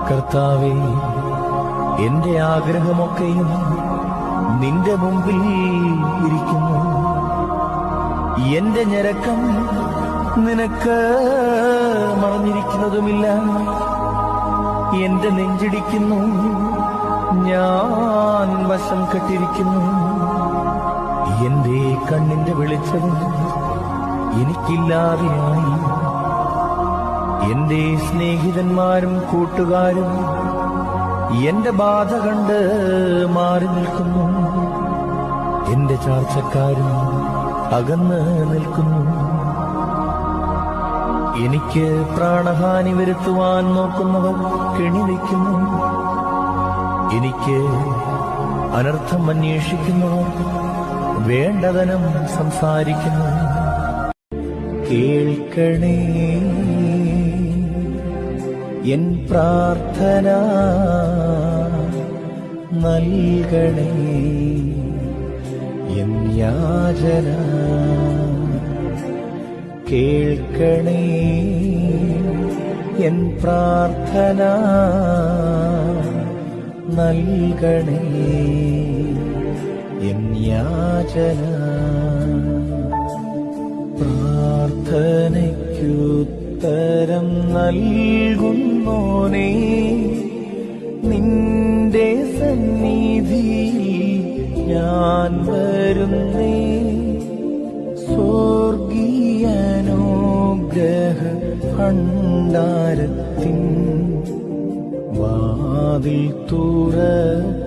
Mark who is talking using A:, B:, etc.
A: കർത്താവേ, എന്റെ ആഗ്രഹമൊക്കെയും നിന്റെ മുമ്പിൽ ഇരിക്കുന്നു. എന്റെ ഞരക്കം നിനക്ക് മറഞ്ഞിരിക്കുന്നതുമില്ല. എന്റെ നെഞ്ചിടിക്കുന്നു, ഞാൻ വശം കെട്ടിരിക്കുന്നു. എന്റെ കണ്ണിന്റെ വെളിച്ചവും എനിക്കില്ലാതെയായി. എന്റെ സ്നേഹിതന്മാരും കൂട്ടുകാരും എന്റെ ബാധ കണ്ട് മാറി നിൽക്കുന്നു. എന്റെ ചാർച്ചക്കാരും അകന്ന് നിൽക്കുന്നു. എനിക്ക് പ്രാണഹാനി വരുത്തുവാൻ നോക്കുന്നവർ കെണിവയ്ക്കുന്നു. എനിക്ക് അനർത്ഥം അന്വേഷിക്കുന്നവർ വേണ്ടതനം സംസാരിക്കുന്നു. കേൾക്കണേ എൻ പ്രാർത്ഥന, നൽകണേ എൻ യാചന. കേൾക്കണേ എൻ പ്രാർത്ഥന, നൽകണേ എൻ യാചന. പ്രാർത്ഥനയ്ക്കുത്തരം നൽകുന്നോനേ, നിന്റെ സന്നിധിയിൽ ഞാൻ വരുന്നേ. സ്വർഗീയാനുഗ്രഹ ഭണ്ഡാരത്തിൻ വാതിൽ തുറക്കണമേ.